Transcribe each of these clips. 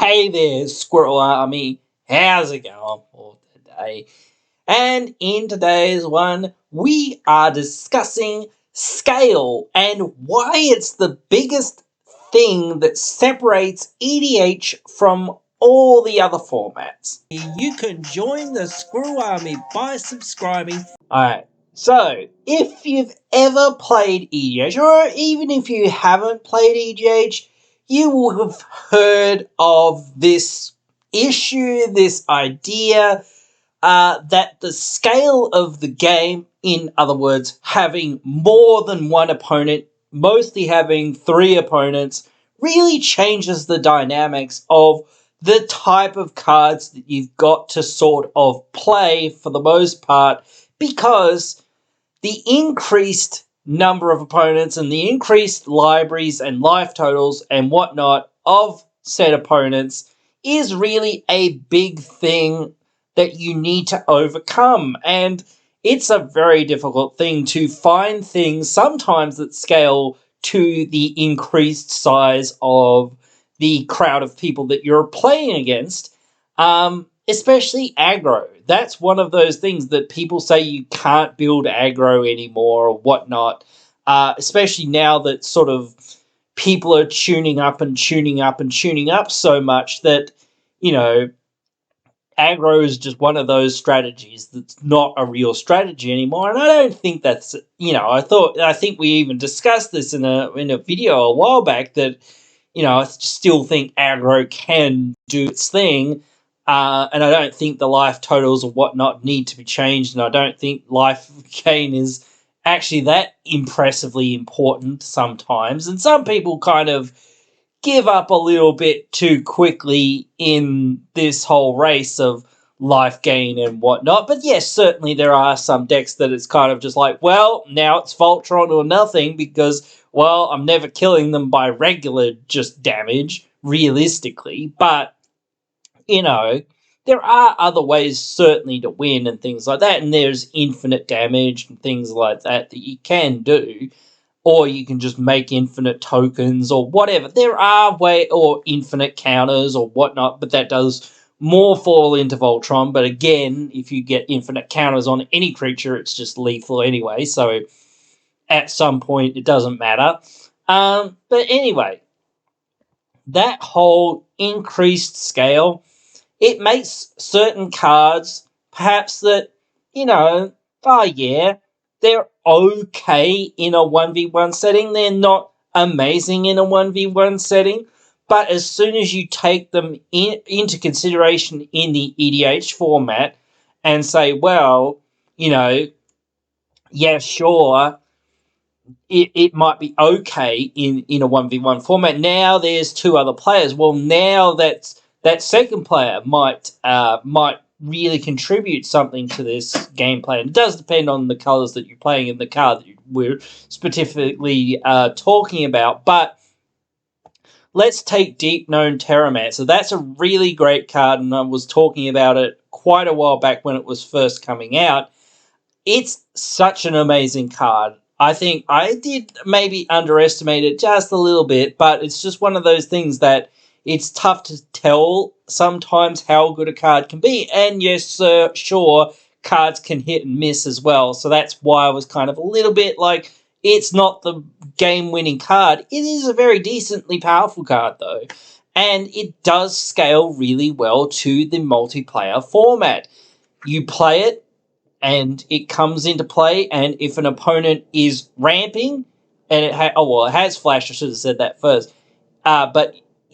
Hey there, Squirrel Army. How's it going for today? And in today's one, we are discussing scale and why it's the biggest thing that separates EDH from all the other formats. You can join the Squirrel Army by subscribing. Alright, so if you've ever played EDH, or even if you haven't played EDH, you will have heard of this issue, this idea that the scale of the game, in other words, having more than one opponent, mostly having three opponents, really changes the dynamics of the type of cards that you've got to sort of play for the most part, because the increased number of opponents and the increased libraries and life totals and whatnot of said opponents is really a big thing that you need to overcome. And it's a very difficult thing to find things sometimes that scale to the increased size of the crowd of people that you're playing against, especially aggro. That's one of those things that people say you can't build aggro anymore or whatnot, especially now that sort of people are tuning up and tuning up and tuning up so much that, you know, aggro is just one of those strategies that's not a real strategy anymore. And I don't think that's, I think we even discussed this in a video a while back that, I still think aggro can do its thing. And I don't think the life totals or whatnot need to be changed. And I don't think life gain is actually that impressively important sometimes. And some people kind of give up a little bit too quickly in this whole race of life gain and whatnot. But yes, certainly there are some decks that it's kind of just like, well, now it's Voltron or nothing because, well, I'm never killing them by regular just damage, realistically. But, there are other ways certainly to win and things like that. And there's infinite damage and things like that you can do. Or you can just make infinite tokens or whatever. There are or infinite counters or whatnot, but that does more fall into Voltron. But again, if you get infinite counters on any creature, it's just lethal anyway. So at some point, it doesn't matter. But anyway, that whole increased scale, it makes certain cards perhaps that, they're okay in a 1v1 setting. They're not amazing in a 1v1 setting. But as soon as you take them into consideration in the EDH format and say, well, yeah, sure, it might be okay in a 1v1 format. Now there's two other players. Well, now that second player might really contribute something to this gameplay. And it does depend on the colours that you're playing in the card that we're specifically talking about. But let's take Deep Known Terramancer. That's a really great card, and I was talking about it quite a while back when it was first coming out. It's such an amazing card. I think I did maybe underestimate it just a little bit, but it's just one of those things that it's tough to tell sometimes how good a card can be. And yes, sure, cards can hit and miss as well. So that's why I was kind of a little bit like, it's not the game-winning card. It is a very decently powerful card, though. And it does scale really well to the multiplayer format. You play it, and it comes into play, and if an opponent is ramping, and it has flash, I should have said that first, but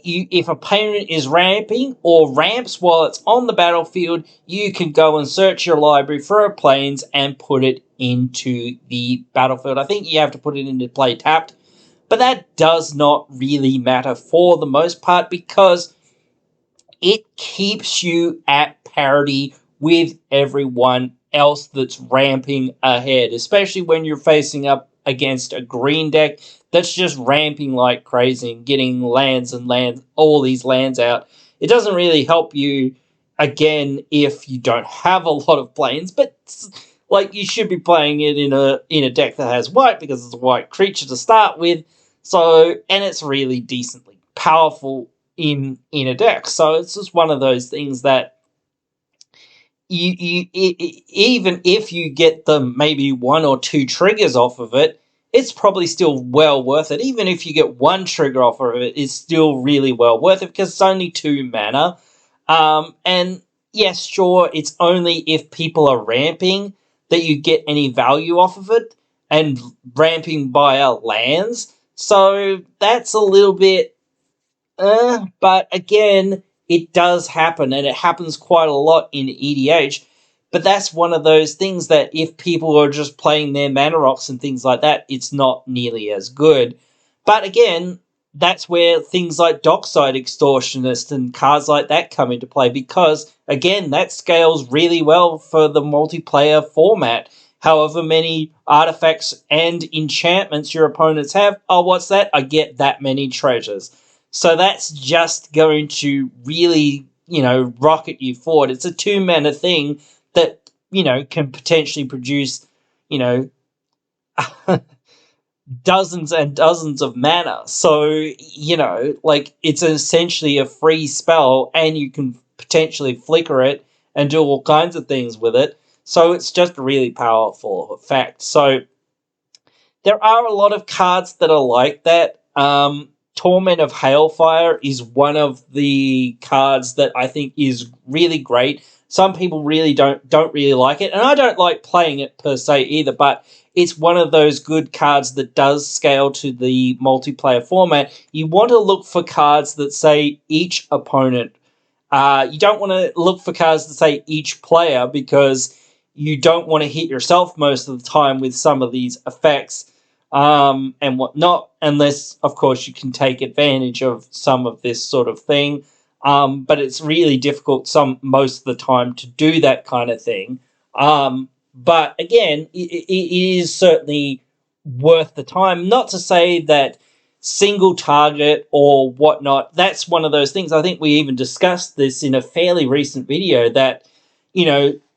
if a opponent is ramping or ramps while it's on the battlefield, you can go and search your library for a plains and put it into the battlefield. I think you have to put it into play tapped, but that does not really matter for the most part because it keeps you at parity with everyone else that's ramping ahead, especially when you're facing up against a green deck that's just ramping like crazy and getting lands and all these lands out. It doesn't really help you, again, if you don't have a lot of plains, but like you should be playing it in a deck that has white because it's a white creature to start with. So, and it's really decently powerful in a deck. So it's just one of those things that even if you get them maybe one or two triggers off of it, it's probably still well worth it. Even if you get one trigger off of it, it's still really well worth it because it's only 2 mana. And yes, sure, it's only if people are ramping that you get any value off of it, and ramping via lands. So that's a little bit but again, it does happen, and it happens quite a lot in EDH. But that's one of those things that if people are just playing their mana rocks and things like that, it's not nearly as good. But again, that's where things like Dockside Extortionist and cards like that come into play because, again, that scales really well for the multiplayer format. However many artifacts and enchantments your opponents have, oh, what's that? I get that many treasures. So that's just going to really, rocket you forward. It's a 2 mana thing that, can potentially produce, you know, dozens and dozens of mana. So, it's essentially a free spell and you can potentially flicker it and do all kinds of things with it. So it's just a really powerful effect. So there are a lot of cards that are like that. Torment of Hailfire is one of the cards that I think is really great. Some people really don't really like it, and I don't like playing it per se either, but it's one of those good cards that does scale to the multiplayer format. You want to look for cards that say each opponent. You don't want to look for cards that say each player because you don't want to hit yourself most of the time with some of these effects. And whatnot, unless, of course, you can take advantage of some of this sort of thing. But it's really difficult most of the time to do that kind of thing. But again, it is certainly worth the time. Not to say that single target or whatnot, that's one of those things. I think we even discussed this in a fairly recent video that,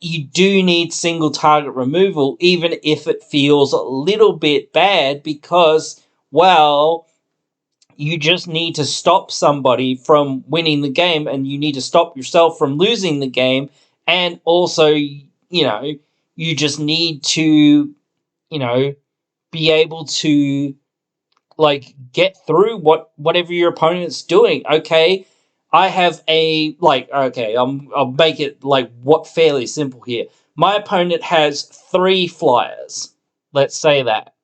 you do need single target removal, even if it feels a little bit bad, because, well, you just need to stop somebody from winning the game, and you need to stop yourself from losing the game, and also, you just need to, be able to, get through whatever your opponent's doing. Okay, I have I'll make it fairly simple here. My opponent has 3 flyers. Let's say that.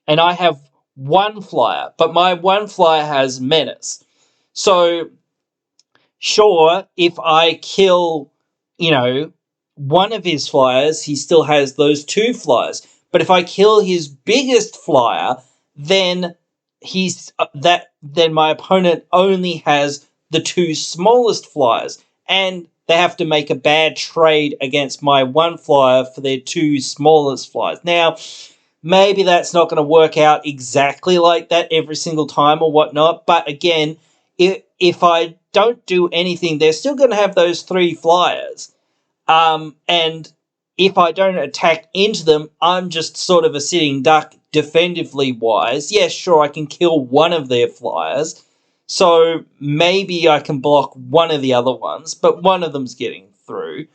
And I have 1 flyer, but my 1 flyer has menace. So, sure, if I kill, one of his flyers, he still has those 2 flyers. But if I kill his biggest flyer, then then my opponent only has the 2 smallest flyers, and they have to make a bad trade against my 1 flyer for their 2 smallest flyers. Now, maybe that's not going to work out exactly like that every single time or whatnot, but again, if I don't do anything, they're still going to have those 3 flyers. And if I don't attack into them, I'm just sort of a sitting duck defensively wise. Yes, sure, I can kill one of their flyers, so maybe I can block one of the other ones, but one of them's getting through.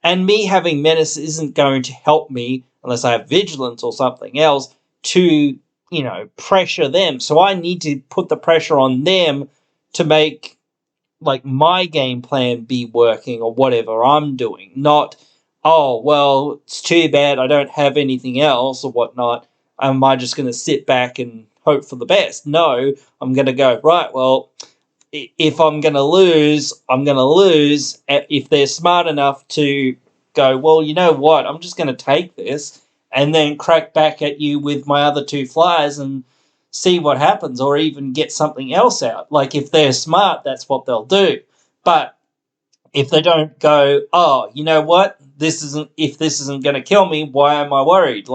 And me having menace isn't going to help me, unless I have vigilance or something else, to, pressure them. So I need to put the pressure on them to make, my game plan be working or whatever I'm doing. Not, oh, well, it's too bad I don't have anything else or whatnot. Am I just going to sit back and hope for the best? No, I'm going to go, right, well, if I'm going to lose, I'm going to lose. If they're smart enough to go, well, you know what, I'm just going to take this and then crack back at you with my other 2 flyers and see what happens, or even get something else out. If they're smart, that's what they'll do. But if they don't go, oh, you know what, if this isn't going to kill me, why am I worried?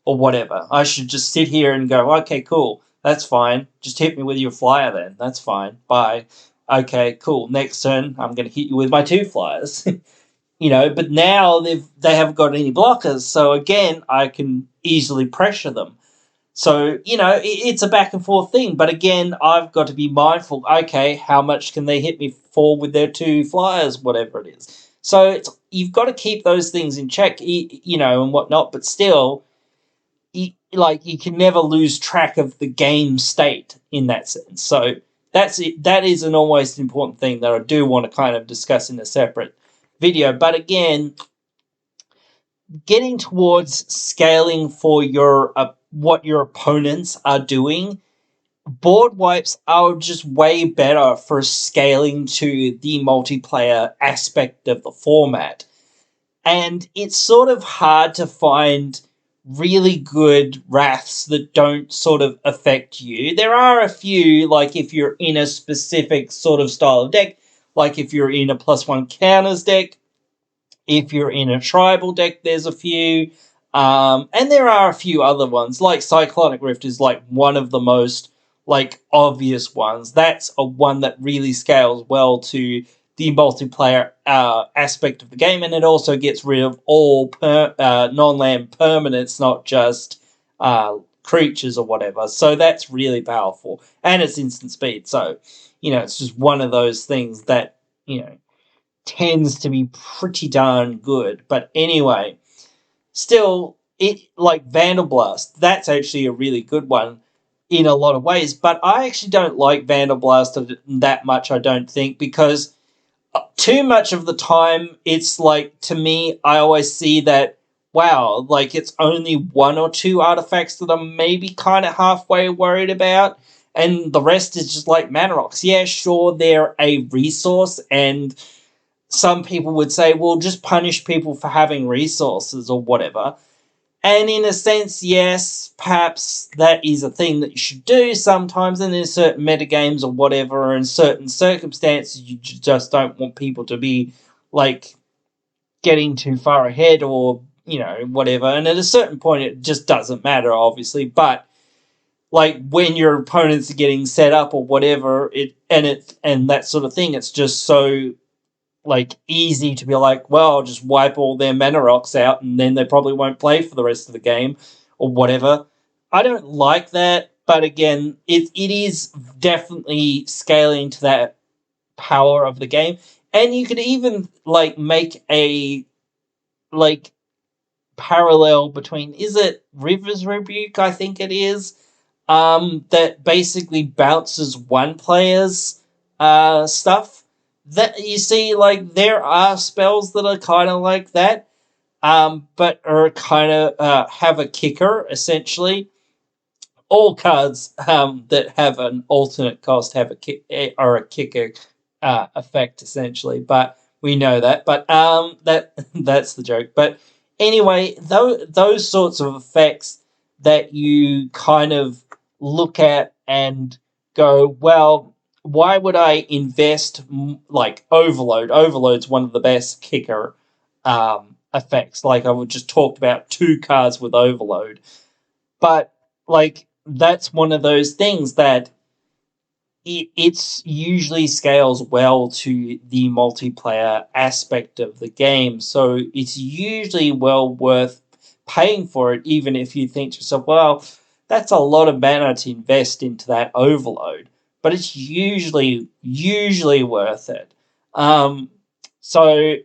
Or whatever. I should just sit here and go, okay, cool, that's fine. Just hit me with your flyer then. That's fine. Bye. Okay, cool. Next turn, I'm going to hit you with my 2 flyers. But now they haven't got any blockers, so again, I can easily pressure them. So, it's a back and forth thing. But again, I've got to be mindful. Okay, how much can they hit me for with their two flyers, whatever it is? So you've got to keep those things in check, and whatnot. But still, you can never lose track of the game state in that sense. So that's it. That is an almost important thing that I do want to kind of discuss in a separate video. But again, getting towards scaling for your what your opponents are doing, board wipes are just way better for scaling to the multiplayer aspect of the format. And it's sort of hard to find really good wraths that don't sort of affect you. There are a few, like if you're in a specific sort of style of deck, like if you're in a +1 counters deck, if you're in a tribal deck, there's a few. And there are a few other ones, like Cyclonic Rift is like one of the most like obvious ones. That's a one that really scales well to the multiplayer aspect of the game, and it also gets rid of all non-land permanents, not just creatures or whatever. So that's really powerful, and it's instant speed. So it's just one of those things that tends to be pretty darn good. But anyway, still, it like Vandal Blast, that's actually a really good one in a lot of ways. But I actually don't like Vandal Blast that much, I don't think, because too much of the time, it's like, to me, I always see that, wow, like it's only one or two artifacts that I'm maybe kind of halfway worried about, and the rest is just like mana rocks. Yeah, sure, they're a resource, and some people would say, well, just punish people for having resources or whatever. And in a sense, yes, perhaps that is a thing that you should do sometimes, and in certain metagames or whatever, in certain circumstances, you just don't want people to be, like, getting too far ahead or, whatever. And at a certain point, it just doesn't matter, obviously. But, like, when your opponents are getting set up or whatever, and that sort of thing, it's just so like easy to be like, well, I'll just wipe all their mana rocks out and then they probably won't play for the rest of the game or whatever. I don't like that, but again, it is definitely scaling to that power of the game. And you could even like make a like parallel between, is it River's Rebuke, I think it is, that basically bounces one player's stuff. That you see, like there are spells that are kind of like that, but are kind of have a kicker essentially. All cards that have an alternate cost have are a kicker effect essentially, but we know that. But that's the joke. But anyway, those sorts of effects that you kind of look at and go, well, why would I invest like Overload? Overload's one of the best kicker effects. Like I would just talk about two cards with Overload, but like that's one of those things that it's usually scales well to the multiplayer aspect of the game. So it's usually well worth paying for it, even if you think to yourself, well, that's a lot of mana to invest into that Overload. But it's usually worth it. So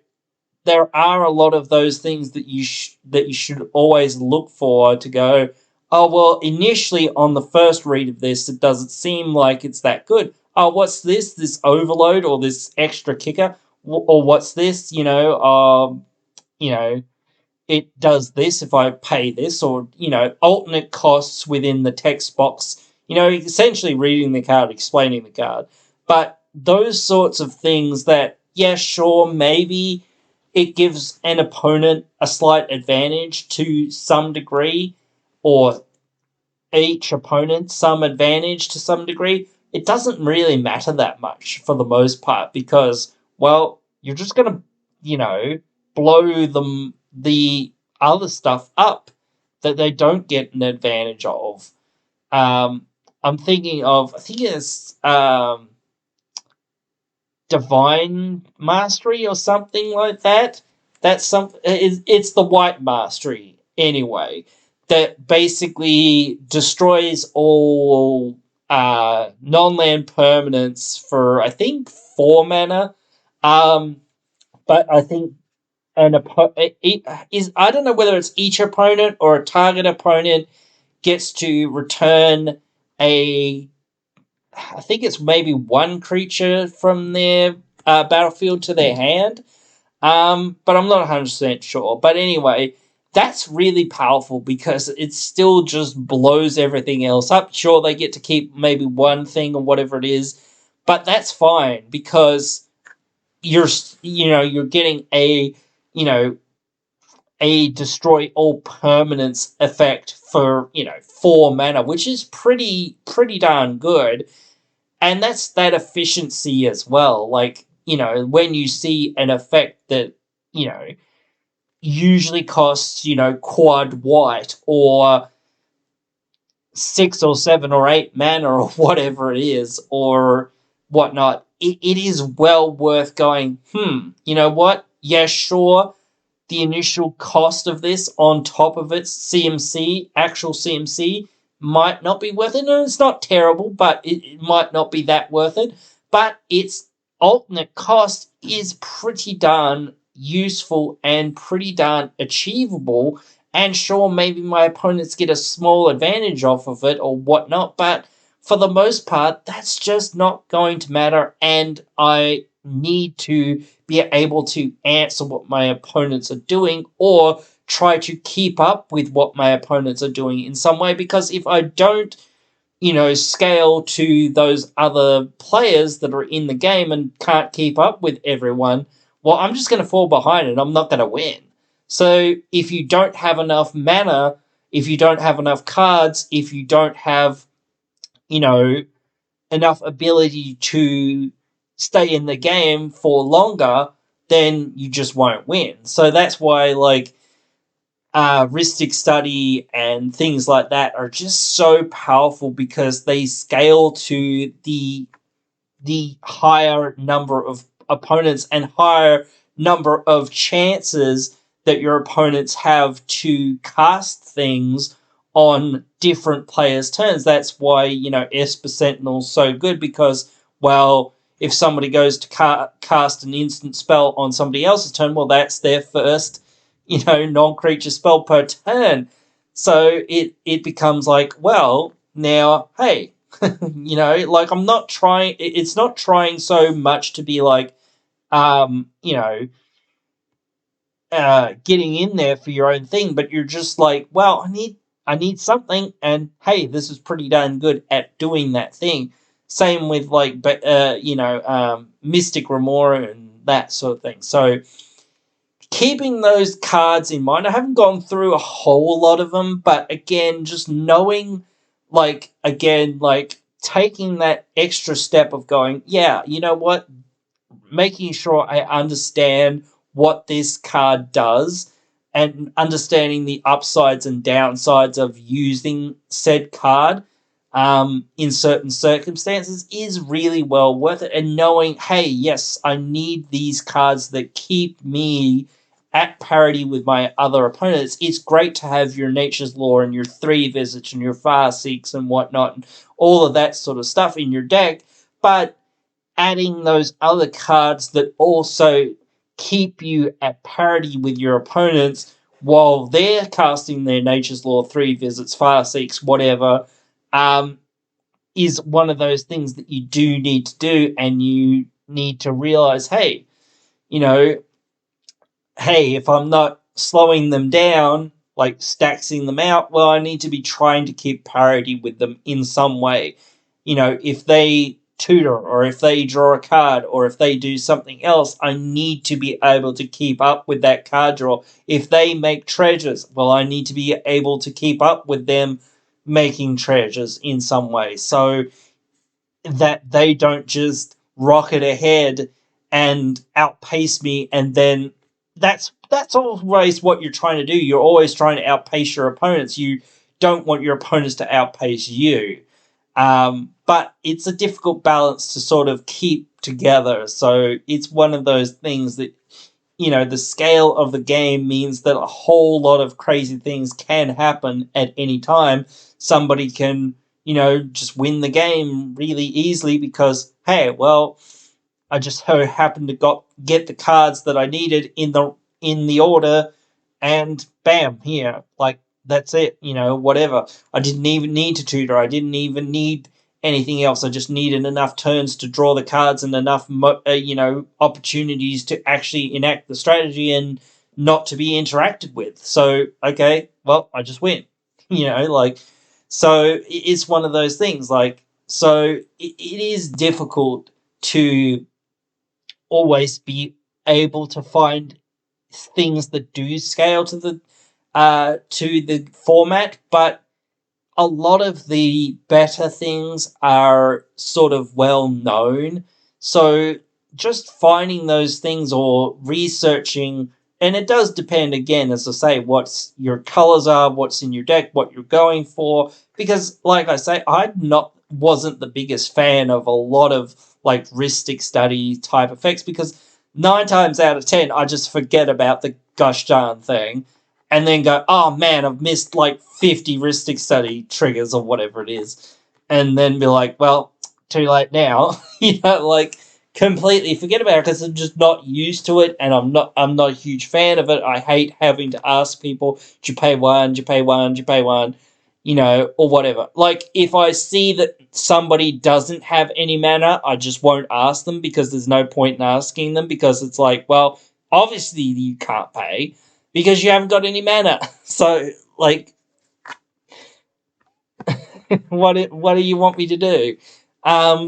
there are a lot of those things that you should always look for to go, oh, well, initially on the first read of this, it doesn't seem like it's that good. Oh, what's this? This Overload or this extra kicker? Or what's this? It does this if I pay this, or, alternate costs within the text box, essentially reading the card, explaining the card. But those sorts of things that, yeah, sure, maybe it gives an opponent a slight advantage to some degree, or each opponent some advantage to some degree. It doesn't really matter that much for the most part because, well, you're just going to, blow the other stuff up that they don't get an advantage of. I'm thinking of, I think it's Divine Mastery or something like that. It's the White Mastery anyway. that basically destroys all non-land permanents for, I think, 4 mana. Um, but I think I don't know whether it's each opponent or a target opponent gets to return a, I think it's maybe one creature from their battlefield to their hand. But I'm not 100% sure. But anyway, that's really powerful because it still just blows everything else up. Sure, they get to keep maybe one thing or whatever it is, but that's fine because you're you're getting a you know a destroy all permanence effect for 4 mana, which is pretty darn good, and that's that efficiency as well. Like when you see an effect that you know usually costs quad white or 6 or 7 or 8 mana or whatever it is or whatnot, it is well worth going. You know what? Yeah, sure, the initial cost of this on top of its actual CMC, might not be worth it. No, it's not terrible, but it might not be that worth it. But its alternate cost is pretty darn useful and pretty darn achievable. And sure, maybe my opponents get a small advantage off of it or whatnot, but for the most part, that's just not going to matter. And I need to be able to answer what my opponents are doing or try to keep up with what my opponents are doing in some way, because if I don't scale to those other players that are in the game and can't keep up with everyone, well, I'm just going to fall behind and I'm not going to win. So if you don't have enough mana, if you don't have enough cards, if you don't have enough ability to stay in the game for longer, then you just won't win. So that's why, like, Rhystic Study and things like that are just so powerful because they scale to the higher number of opponents and higher number of chances that your opponents have to cast things on different players' turns. That's why, Esper Sentinel's so good because, well, if somebody goes to cast an instant spell on somebody else's turn, well, that's their first, non-creature spell per turn. So it becomes like, well, now, hey, like I'm not trying. It's not trying so much to be like, um, you know, getting in there for your own thing, but you're just like, well, I need something, and hey, this is pretty darn good at doing that thing. Same with like, Mystic Remora and that sort of thing. So keeping those cards in mind, I haven't gone through a whole lot of them, but again, just knowing, like taking that extra step of going, yeah, you know what, making sure I understand what this card does and understanding the upsides and downsides of using said card in certain circumstances is really well worth it. And knowing, hey, yes, I need these cards that keep me at parity with my other opponents. It's great to have your Nature's Law and your 3 Visage and your Farseeks and whatnot, and all of that sort of stuff in your deck, but adding those other cards that also keep you at parity with your opponents while they're casting their Nature's Law, 3 Visits, Farseeks, whatever, is one of those things that you do need to do, and you need to realize, hey, if I'm not slowing them down, like staxing them out, well, I need to be trying to keep parity with them in some way. If they tutor or if they draw a card or if they do something else, I need to be able to keep up with that card draw. If they make treasures, well, I need to be able to keep up with them making treasures in some way, so that they don't just rocket ahead and outpace me, and then that's always what you're trying to do. You're always trying to outpace your opponents. You don't want your opponents to outpace you. But it's a difficult balance to sort of keep together. So it's one of those things that the scale of the game means that a whole lot of crazy things can happen at any time. Somebody can, just win the game really easily because, hey, well, I just so happened to get the cards that I needed in the order, and bam, here, like that's it. Whatever. I didn't even need to tutor. I didn't even need anything else. I just needed enough turns to draw the cards and enough, opportunities to actually enact the strategy and not to be interacted with. So okay, well, I just win. Like, so it's one of those things. Like, so it is difficult to always be able to find things that do scale to the format, but a lot of the better things are sort of well known. So just finding those things or researching, and it does depend again, as I say, what's your colors are, what's in your deck, what you're going for. Because, like I say, I wasn't the biggest fan of a lot of like Ristic study type effects because 9 times out of 10 I just forget about the gosh darn thing and then go, oh man, I've missed like 50 Ristic study triggers or whatever it is, and then be like, well, too late now. Like completely forget about it because I'm just not used to it, and I'm not a huge fan of it. I hate having to ask people, do you pay one, do you pay one, do you pay one, or whatever. Like if I see that somebody doesn't have any mana, I just won't ask them because there's no point in asking them because it's like, well, obviously you can't pay because you haven't got any mana. So, like, what do you want me to do?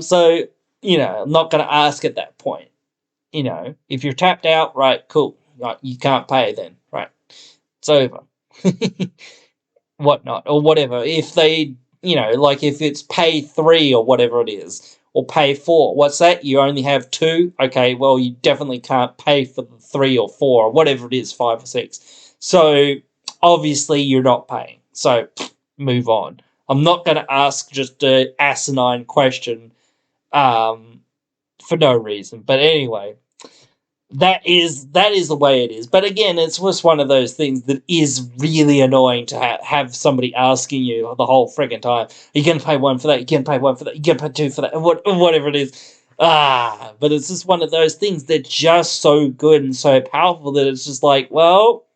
So, I'm not going to ask at that point. If you're tapped out, right, cool. Right, you can't pay then, right? It's over. Whatnot, or whatever. If they, like if it's pay 3 or whatever it is, or pay 4, what's that? You only have 2? Okay, well, you definitely can't pay for the 3 or 4 or whatever it is, 5 or 6. So, obviously, you're not paying. So, move on. I'm not going to ask just an asinine question for no reason. But anyway, that is the way it is. But again, it's just one of those things that is really annoying to have somebody asking you the whole friggin' time. Are you going to pay one for that? You going to pay one for that? You going to pay 2 for that? Whatever it is. But it's just one of those things. They're just so good and so powerful that it's just like, well,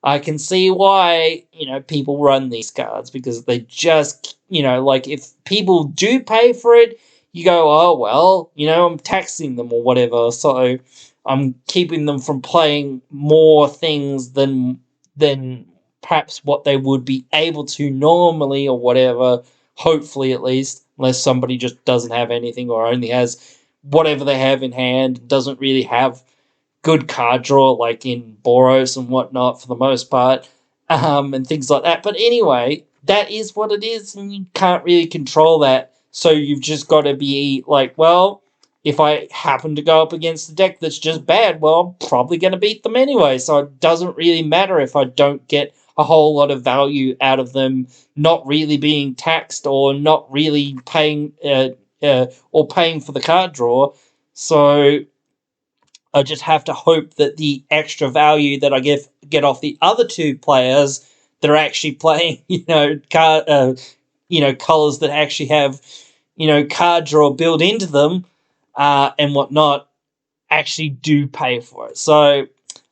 I can see why, people run these cards because they just, like if people do pay for it, you go, oh, well, I'm taxing them or whatever. So I'm keeping them from playing more things than perhaps what they would be able to normally or whatever, hopefully at least, unless somebody just doesn't have anything or only has whatever they have in hand, doesn't really have good card draw like in Boros and whatnot for the most part, and things like that. But anyway, that is what it is, and you can't really control that. So you've just got to be like, well, if I happen to go up against a deck that's just bad, well, I'm probably going to beat them anyway. So it doesn't really matter if I don't get a whole lot of value out of them not really being taxed or not really paying or paying for the card draw. So I just have to hope that the extra value that I get off the other two players that are actually playing, colors that actually have, card draw built into them, and whatnot, actually do pay for it. So,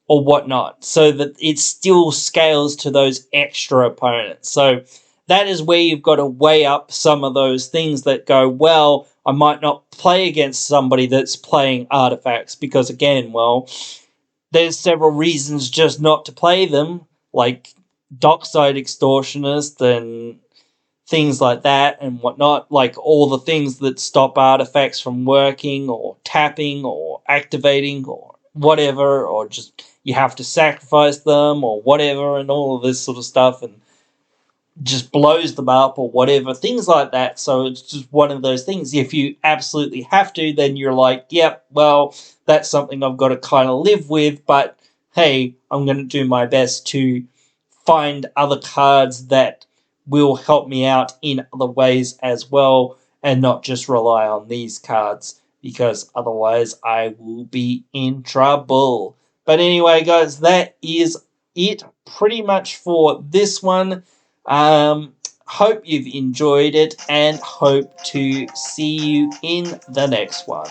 or whatnot, so that it still scales to those extra opponents. So that is where you've got to weigh up some of those things that go, well, I might not play against somebody that's playing artifacts because, again, well, there's several reasons just not to play them, like Dockside Extortionist and things like that and whatnot, like all the things that stop artifacts from working or tapping or activating or whatever, or just you have to sacrifice them or whatever, and all of this sort of stuff, and just blows them up or whatever, things like that. So it's just one of those things. If you absolutely have to, then you're like, yep, well, that's something I've got to kind of live with, but hey, I'm going to do my best to find other cards that will help me out in other ways as well and not just rely on these cards because otherwise I will be in trouble. But anyway, guys, that is it pretty much for this one. Hope you've enjoyed it and hope to see you in the next one.